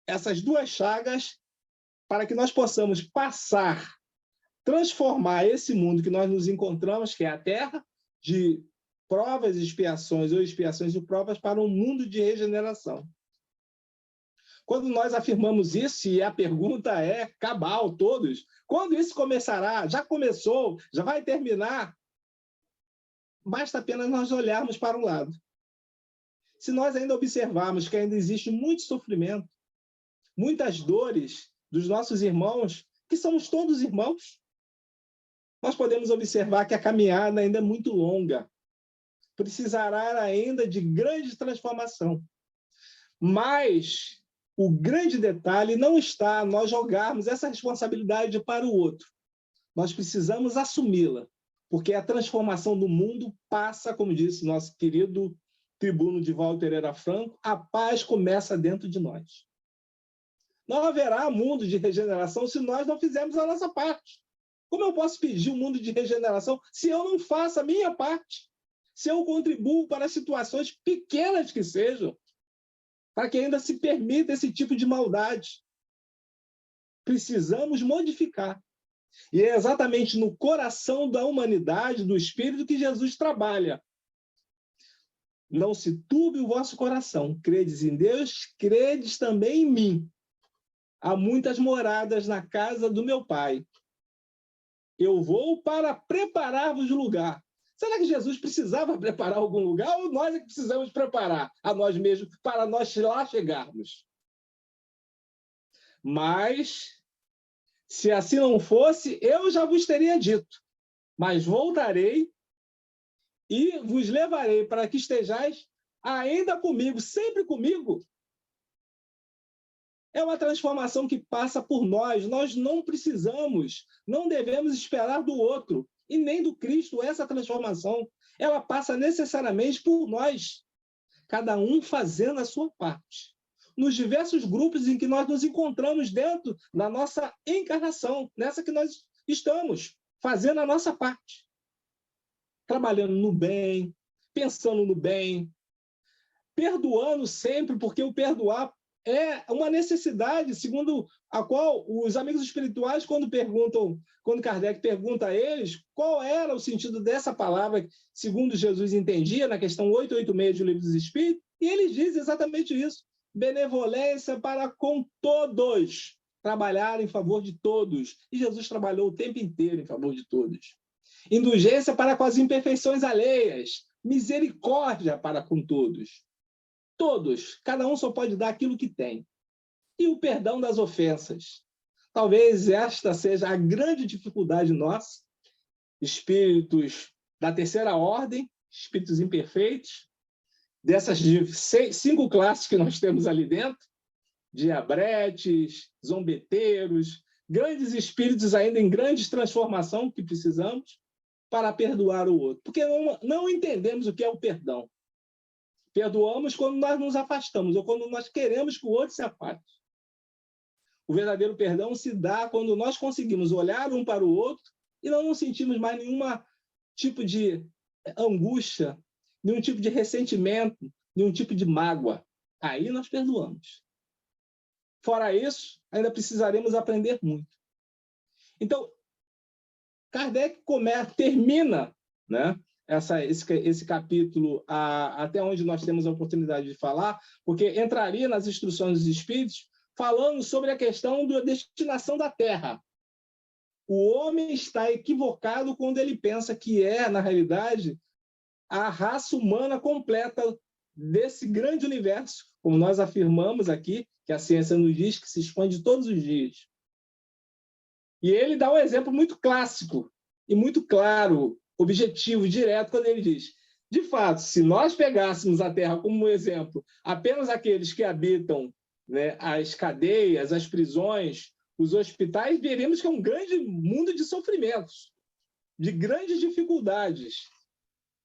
[SPEAKER 6] essas duas chagas para que nós possamos transformar esse mundo que nós nos encontramos, que é a Terra, de provas e expiações, ou expiações e provas, para um mundo de regeneração. Quando nós afirmamos isso, e a pergunta é cabal, todos, quando isso começará? Já começou? Já vai terminar? Basta apenas nós olharmos para um lado. Se nós ainda observarmos que ainda existe muito sofrimento, muitas dores dos nossos irmãos, que somos todos irmãos, nós podemos observar que a caminhada ainda é muito longa. Precisará ainda de grande transformação. Mas o grande detalhe não está nós jogarmos essa responsabilidade para o outro. Nós precisamos assumi-la, porque a transformação do mundo passa, como disse nosso querido tribuno Divaldo Pereira Franco, a paz começa dentro de nós. Não haverá mundo de regeneração se nós não fizermos a nossa parte. Como eu posso pedir um mundo de regeneração se eu não faço a minha parte? Se eu contribuo para situações pequenas que sejam, para que ainda se permita esse tipo de maldade. Precisamos modificar. E é exatamente no coração da humanidade, do Espírito, que Jesus trabalha. Não se turbe o vosso coração. Credes em Deus, credes também em mim. Há muitas moradas na casa do meu Pai. Eu vou para preparar-vos lugar. Será que Jesus precisava preparar algum lugar ou nós é que precisamos preparar a nós mesmos para nós lá chegarmos? Mas, se assim não fosse, eu já vos teria dito. Mas voltarei e vos levarei para que estejais ainda comigo, sempre comigo. É uma transformação que passa por nós. Nós não precisamos, não devemos esperar do outro. E nem do Cristo, essa transformação, ela passa necessariamente por nós, cada um fazendo a sua parte. Nos diversos grupos em que nós nos encontramos dentro da nossa encarnação, nessa que nós estamos, fazendo a nossa parte. Trabalhando no bem, pensando no bem, perdoando sempre, porque o perdoar é uma necessidade, segundo a qual os amigos espirituais, quando Kardec pergunta a eles qual era o sentido dessa palavra, segundo Jesus entendia, na questão 886 do Livro dos Espíritos, e ele diz exatamente isso: benevolência para com todos, trabalhar em favor de todos. E Jesus trabalhou o tempo inteiro em favor de todos. Indulgência para com as imperfeições alheias, misericórdia para com todos. Todos, cada um só pode dar aquilo que tem. E o perdão das ofensas. Talvez esta seja a grande dificuldade nossa, espíritos da terceira ordem, espíritos imperfeitos, dessas 5 classes que nós temos ali dentro, diabretes, zombeteiros, grandes espíritos ainda em grande transformação que precisamos para perdoar o outro. Porque não entendemos o que é o perdão. Perdoamos quando nós nos afastamos ou quando nós queremos que o outro se afaste. O verdadeiro perdão se dá quando nós conseguimos olhar um para o outro e não sentimos mais nenhum tipo de angústia, nenhum tipo de ressentimento, nenhum tipo de mágoa. Aí nós perdoamos. Fora isso, ainda precisaremos aprender muito. Então, Kardec termina, né, esse capítulo até onde nós temos a oportunidade de falar, porque entraria nas instruções dos Espíritos falando sobre a questão da destinação da Terra. O homem está equivocado quando ele pensa que na realidade, a raça humana completa desse grande universo, como nós afirmamos aqui, que a ciência nos diz que se expande todos os dias. E ele dá um exemplo muito clássico e muito claro, objetivo, direto, quando ele diz: de fato, se nós pegássemos a Terra como um exemplo, apenas aqueles que habitam, né, as cadeias, as prisões, os hospitais, veremos que é um grande mundo de sofrimentos, de grandes dificuldades.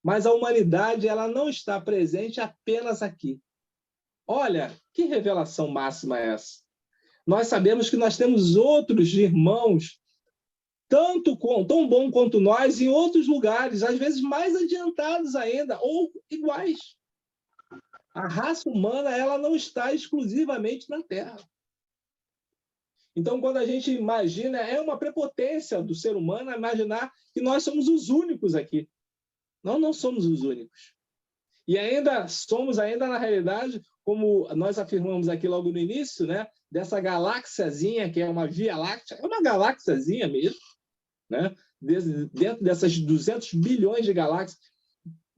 [SPEAKER 6] Mas a humanidade, ela não está presente apenas aqui. Olha, que revelação máxima é essa? Nós sabemos que nós temos outros irmãos, tão bom quanto nós, em outros lugares, às vezes mais adiantados ainda, ou iguais. A raça humana, ela não está exclusivamente na Terra. Então, quando a gente imagina, é uma prepotência do ser humano imaginar que nós somos os únicos aqui. Não somos os únicos. E ainda somos, na realidade, como nós afirmamos aqui logo no início, né, dessa galáxiazinha, que é uma Via Láctea, é uma galáxiazinha mesmo, né, dentro dessas 200 bilhões de galáxias,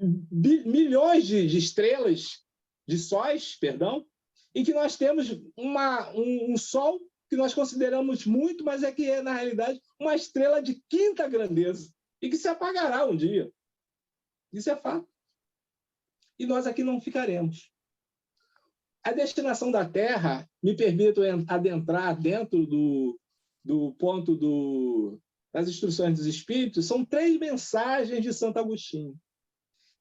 [SPEAKER 6] milhões de estrelas, de sóis, perdão, e que nós temos um Sol que nós consideramos muito, mas que é, na realidade, uma estrela de quinta grandeza, e que se apagará um dia. Isso é fato. E nós aqui não ficaremos. A destinação da Terra, me permito adentrar dentro do ponto das instruções dos Espíritos, são 3 mensagens de Santo Agostinho.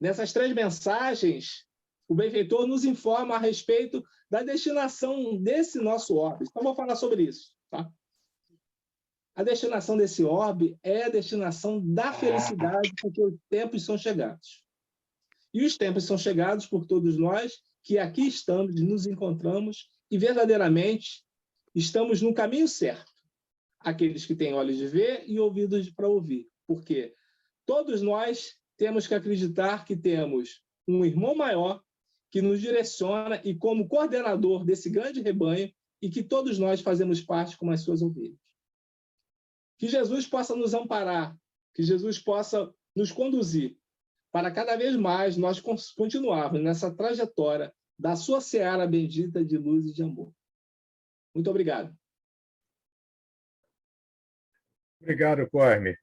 [SPEAKER 6] Nessas 3 mensagens, o benfeitor nos informa a respeito da destinação desse nosso orbe. Então, vou falar sobre isso. Tá? A destinação desse orbe é a destinação da felicidade, porque os tempos são chegados. E os tempos são chegados por todos nós que aqui estamos, nos encontramos e verdadeiramente estamos no caminho certo. Aqueles que têm olhos de ver e ouvidos para ouvir. Porque todos nós temos que acreditar que temos um irmão maior que nos direciona e como coordenador desse grande rebanho e que todos nós fazemos parte como as suas ovelhas. Que Jesus possa nos amparar, que Jesus possa nos conduzir para cada vez mais nós continuarmos nessa trajetória da sua seara bendita de luz e de amor. Muito obrigado.
[SPEAKER 1] Obrigado, Cosme.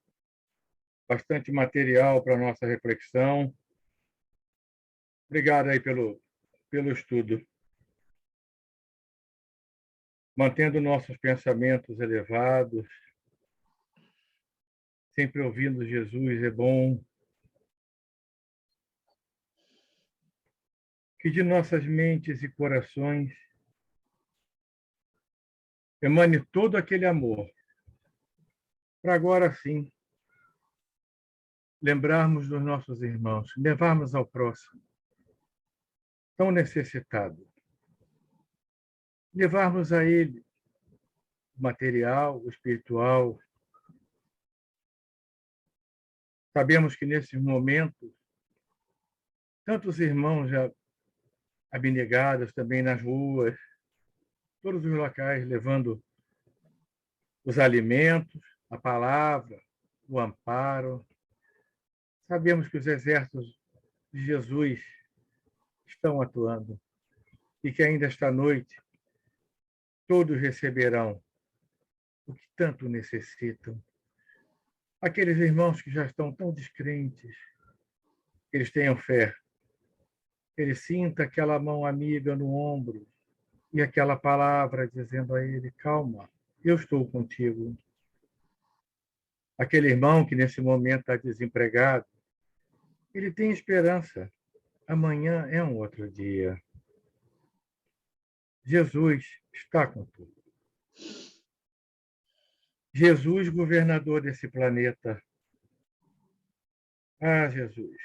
[SPEAKER 1] Bastante material para a nossa reflexão. Obrigado aí pelo estudo. Mantendo nossos pensamentos elevados, sempre ouvindo Jesus é bom. Que de nossas mentes e corações emane todo aquele amor, para agora sim lembrarmos dos nossos irmãos, levarmos ao próximo, tão necessitado, levarmos a ele o material, o espiritual. Sabemos que nesses momentos, tantos irmãos já abnegados também nas ruas, todos os locais, levando os alimentos, a palavra, o amparo. Sabemos que os exércitos de Jesus estão atuando e que ainda esta noite todos receberão o que tanto necessitam. Aqueles irmãos que já estão tão descrentes, que eles tenham fé, que ele sinta aquela mão amiga no ombro e aquela palavra dizendo a ele: calma, eu estou contigo. Aquele irmão que nesse momento está desempregado, ele tem esperança. Amanhã é um outro dia. Jesus está com tudo. Jesus, governador desse planeta. Ah, Jesus,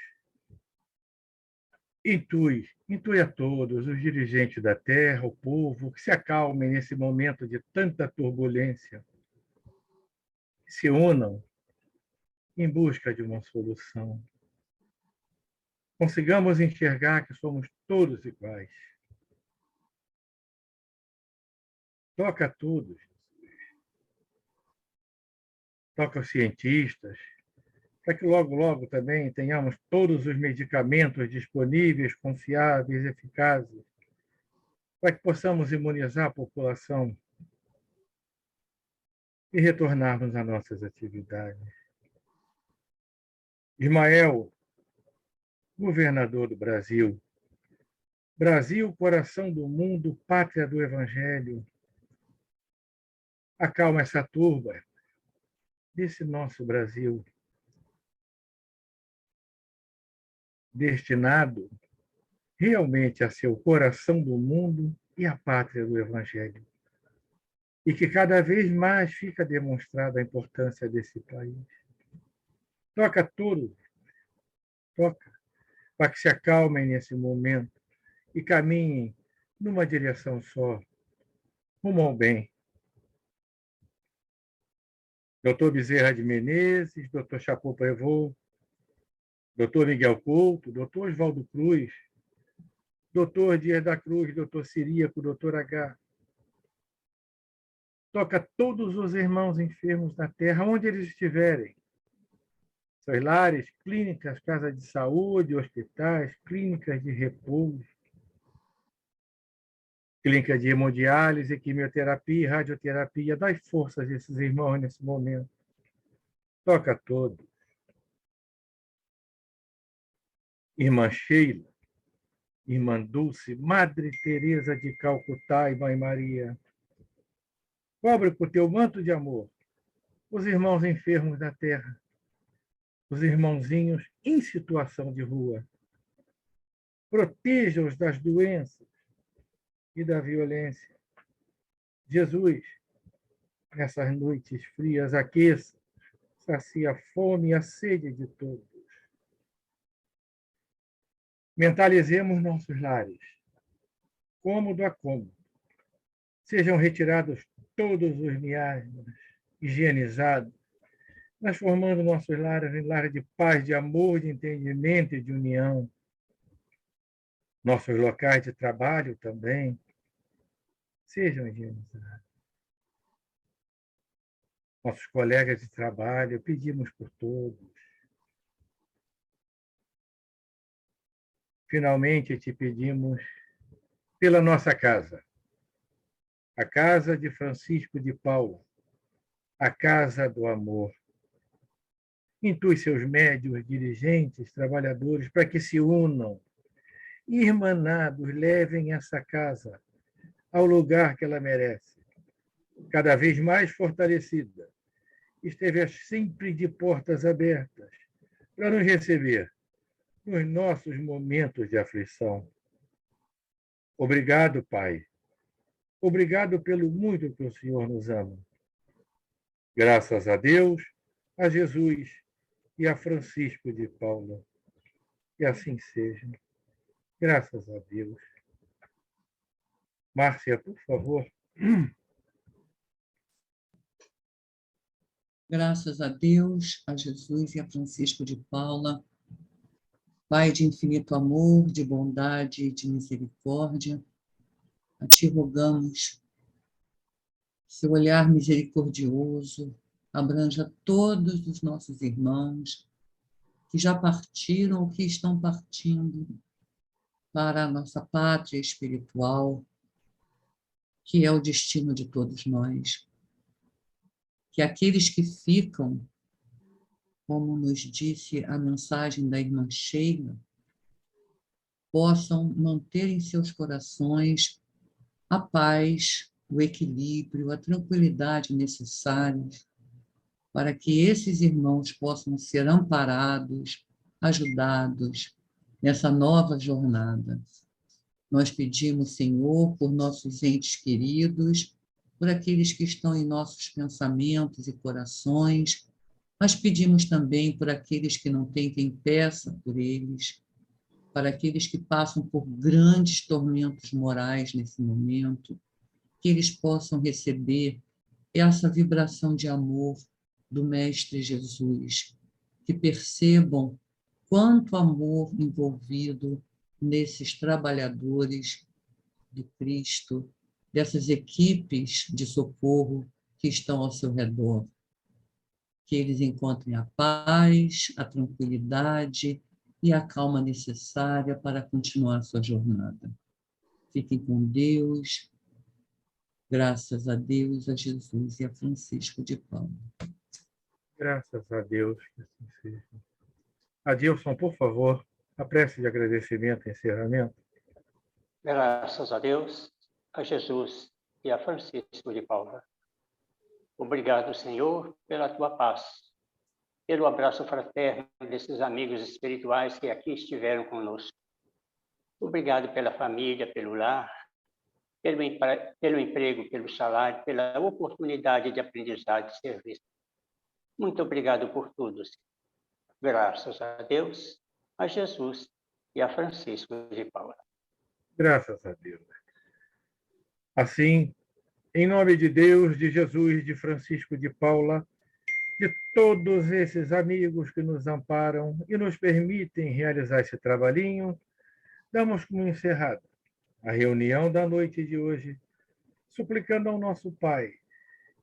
[SPEAKER 1] intui a todos, os dirigentes da terra, o povo, que se acalmem nesse momento de tanta turbulência, que se unam em busca de uma solução. Consigamos enxergar que somos todos iguais. Toca a todos. Toca aos cientistas, para que logo, logo também tenhamos todos os medicamentos disponíveis, confiáveis, eficazes, para que possamos imunizar a população e retornarmos às nossas atividades. Ismael, governador do Brasil, Brasil, coração do mundo, pátria do Evangelho, acalma essa turba desse nosso Brasil, destinado realmente a ser o coração do mundo e a pátria do Evangelho. E que cada vez mais fica demonstrada a importância desse país. Toca a todos, toca, para que se acalmem nesse momento e caminhem numa direção só, rumo ao bem. Doutor Bezerra de Menezes, doutor Chapô Prevot, doutor Miguel Couto, doutor Oswaldo Cruz, doutor Dias da Cruz, doutor Ciríaco, doutor H. Toca todos os irmãos enfermos da terra, onde eles estiverem. Seus lares, clínicas, casas de saúde, hospitais, clínicas de repouso, clínica de hemodiálise, quimioterapia, radioterapia. Dai forças a esses irmãos nesse momento. Toca a todos. Irmã Sheila, Irmã Dulce, Madre Teresa de Calcutá e Mãe Maria, cobre com teu manto de amor os irmãos enfermos da terra, os irmãozinhos em situação de rua. Proteja-os das doenças e da violência. Jesus, nessas noites frias, aqueça, sacia a fome e a sede de todos. Mentalizemos nossos lares, cômodo a cômodo. Sejam retirados todos os miasmas, higienizados, transformando nossos lares em lares de paz, de amor, de entendimento e de união. Nossos locais de trabalho também sejam higienizados. Nossos colegas de trabalho, pedimos por todos. Finalmente, te pedimos pela nossa casa, a casa de Francisco de Paula, a casa do amor. Intui seus médios, dirigentes, trabalhadores, para que se unam, irmanados, levem essa casa ao lugar que ela merece, cada vez mais fortalecida. Esteja sempre de portas abertas para nos receber nos nossos momentos de aflição. Obrigado, Pai. Obrigado pelo muito que o Senhor nos ama. Graças a Deus, a Jesus e a Francisco de Paula. Que assim seja. Graças a Deus. Márcia, por favor.
[SPEAKER 3] Graças a Deus, a Jesus e a Francisco de Paula, Pai de infinito amor, de bondade e de misericórdia, a Ti rogamos, seu olhar misericordioso abranja todos os nossos irmãos que já partiram ou que estão partindo para a nossa pátria espiritual, que é o destino de todos nós. Que aqueles que ficam, como nos disse a mensagem da irmã Sheila, possam manter em seus corações a paz, o equilíbrio, a tranquilidade necessários para que esses irmãos possam ser amparados, ajudados nessa nova jornada. Nós pedimos, Senhor, por nossos entes queridos, por aqueles que estão em nossos pensamentos e corações, mas pedimos também por aqueles que não têm quem peça por eles, para aqueles que passam por grandes tormentos morais nesse momento, que eles possam receber essa vibração de amor do Mestre Jesus, que percebam quanto amor envolvido nesses trabalhadores de Cristo, dessas equipes de socorro que estão ao seu redor. Que eles encontrem a paz, a tranquilidade e a calma necessária para continuar sua jornada. Fiquem com Deus, graças a Deus, a Jesus e a Francisco de Paula.
[SPEAKER 1] Graças a Deus que assim seja. Adilson, por favor, a prece de agradecimento e encerramento.
[SPEAKER 7] Graças a Deus, a Jesus e a Francisco de Paula. Obrigado, Senhor, pela tua paz, pelo abraço fraterno desses amigos espirituais que aqui estiveram conosco. Obrigado pela família, pelo lar, pelo emprego, pelo salário, pela oportunidade de aprendizado e serviço. Muito obrigado por tudo, Senhor. Graças a Deus, a Jesus e a Francisco de Paula.
[SPEAKER 1] Graças a Deus. Assim, em nome de Deus, de Jesus, de Francisco de Paula, de todos esses amigos que nos amparam e nos permitem realizar esse trabalhinho, damos como encerrada a reunião da noite de hoje, suplicando ao nosso Pai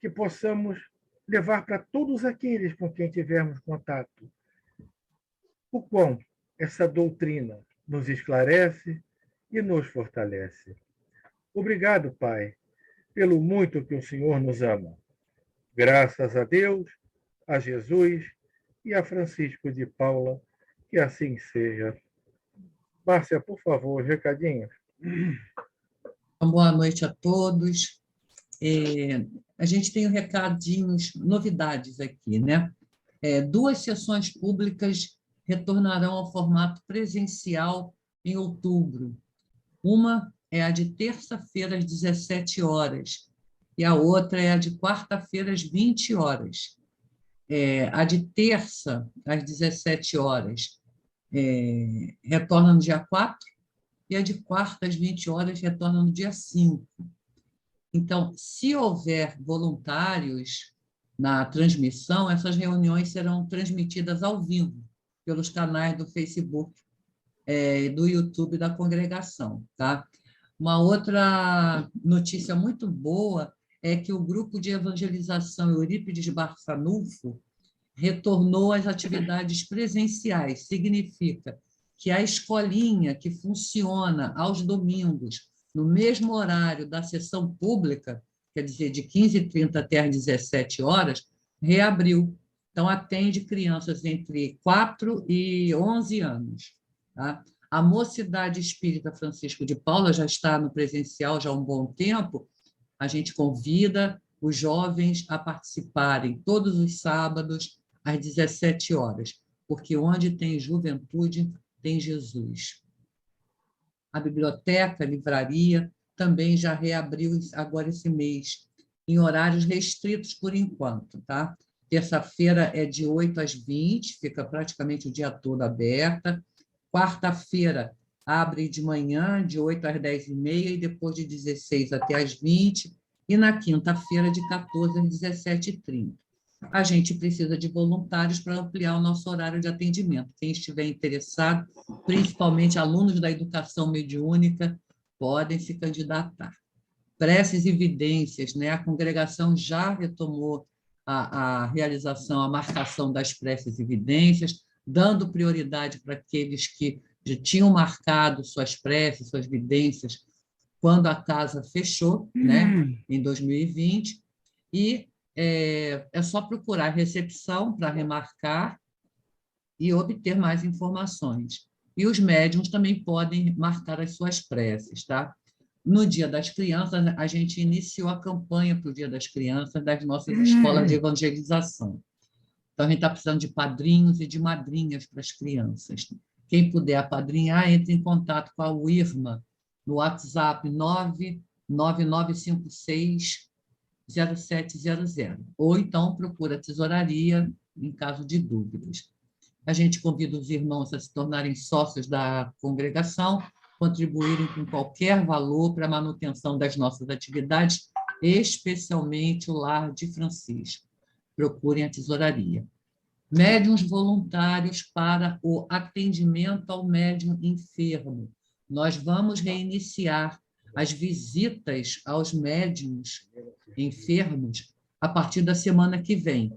[SPEAKER 1] que possamos levar para todos aqueles com quem tivermos contato o quão essa doutrina nos esclarece e nos fortalece. Obrigado, Pai, pelo muito que o Senhor nos ama. Graças a Deus, a Jesus e a Francisco de Paula, que assim seja. Márcia, por favor, recadinhos.
[SPEAKER 3] Boa noite a todos. A gente tem recadinhos, novidades aqui, né? 2 sessões públicas retornarão ao formato presencial em outubro. Uma é a de terça-feira às 17 horas e a outra é a de quarta-feira às 20 horas. A de terça, às 17 horas, retorna no dia 4 e a de quarta, às 20 horas, retorna no dia 5. Então, se houver voluntários na transmissão, essas reuniões serão transmitidas ao vivo pelos canais do Facebook e do YouTube da congregação, tá? Uma outra notícia muito boa é que o grupo de evangelização Eurípides Barçanufo retornou às atividades presenciais. Significa que a escolinha que funciona aos domingos, no mesmo horário da sessão pública, quer dizer, de 15h30 até às 17 horas, reabriu. Então, atende crianças entre 4 e 11 anos. Tá? A Mocidade Espírita Francisco de Paula já está no presencial já há um bom tempo. A gente convida os jovens a participarem todos os sábados às 17 horas, porque onde tem juventude, tem Jesus. A biblioteca, a livraria, também já reabriu agora esse mês, em horários restritos por enquanto, tá? Terça-feira é de 8 às 20, fica praticamente o dia todo aberta. Quarta-feira abre de manhã, de 8 às 10h30, e depois de 16 até às 20, e na quinta-feira, de 14 às 17h30. A gente precisa de voluntários para ampliar o nosso horário de atendimento. Quem estiver interessado, principalmente alunos da educação mediúnica, podem se candidatar. Preces e evidências, né? A congregação já retomou a realização, a marcação das preces e evidências, dando prioridade para aqueles que já tinham marcado suas preces, suas evidências, quando a casa fechou, né? Em 2020, e é só procurar a recepção para remarcar e obter mais informações. E os médiuns também podem marcar as suas preces, tá? No Dia das Crianças, a gente iniciou a campanha para o Dia das Crianças das nossas escolas de evangelização. Então, a gente está precisando de padrinhos e de madrinhas para as crianças. Quem puder apadrinhar, entre em contato com a UIRMA no WhatsApp 999560700, ou então procura a tesouraria em caso de dúvidas. A gente convida os irmãos a se tornarem sócios da congregação, contribuírem com qualquer valor para a manutenção das nossas atividades, especialmente o Lar de Francisco. Procurem a tesouraria. Médiuns voluntários para o atendimento ao médium enfermo. Nós vamos reiniciar as visitas aos médiuns enfermos a partir da semana que vem.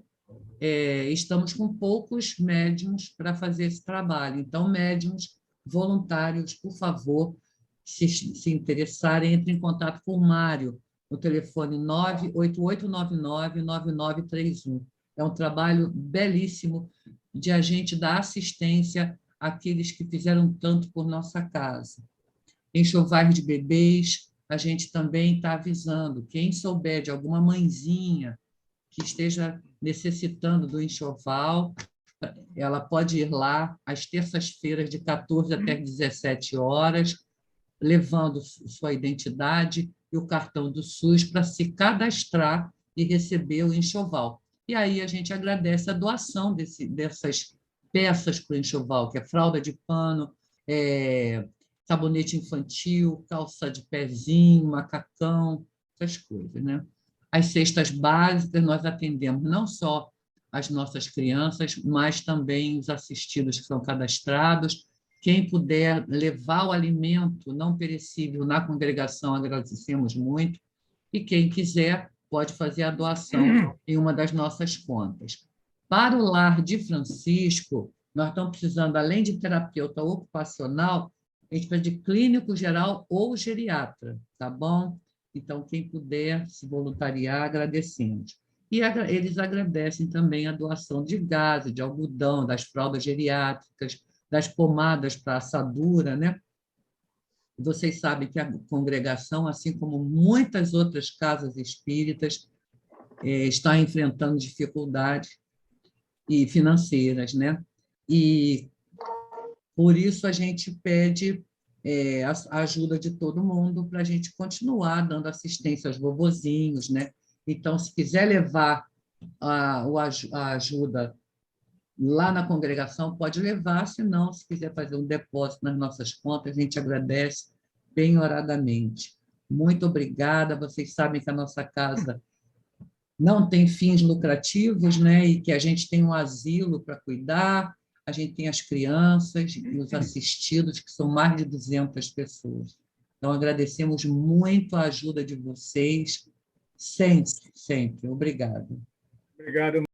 [SPEAKER 3] Estamos com poucos médiuns para fazer esse trabalho. Então, médiuns voluntários, por favor, se interessarem, entre em contato com o Mário, no telefone 98899-9931. É um trabalho belíssimo de a gente dar assistência àqueles que fizeram tanto por nossa casa. Enxovais de bebês, a gente também está avisando. Quem souber de alguma mãezinha que esteja necessitando do enxoval, ela pode ir lá às terças-feiras, de 14 até 17 horas, levando sua identidade e o cartão do SUS para se cadastrar e receber o enxoval. E aí a gente agradece a doação dessas peças para o enxoval, que é fralda de pano, sabonete infantil, calça de pezinho, macacão, essas coisas, né? As cestas básicas, nós atendemos não só as nossas crianças, mas também os assistidos que são cadastrados. Quem puder levar o alimento não perecível na congregação, agradecemos muito. E quem quiser, pode fazer a doação em uma das nossas contas. Para o Lar de Francisco, nós estamos precisando, além de terapeuta ocupacional, a gente precisa de clínico geral ou geriatra, tá bom? Então, quem puder se voluntariar, agradecemos. E eles agradecem também a doação de gás, de algodão, das fraldas geriátricas, das pomadas para assadura, né? Vocês sabem que a congregação, assim como muitas outras casas espíritas, está enfrentando dificuldades financeiras, né? E por isso a gente pede a ajuda de todo mundo para a gente continuar dando assistência aos vovozinhos, né? Então, se quiser levar a ajuda lá na congregação, pode levar, se não, se quiser fazer um depósito nas nossas contas, a gente agradece bem oradamente. Muito obrigada, vocês sabem que a nossa casa não tem fins lucrativos, né? E que a gente tem um asilo para cuidar, a gente tem as crianças e os assistidos, que são mais de 200 pessoas. Então, agradecemos muito a ajuda de vocês, sempre, sempre. Obrigada.
[SPEAKER 1] Obrigado.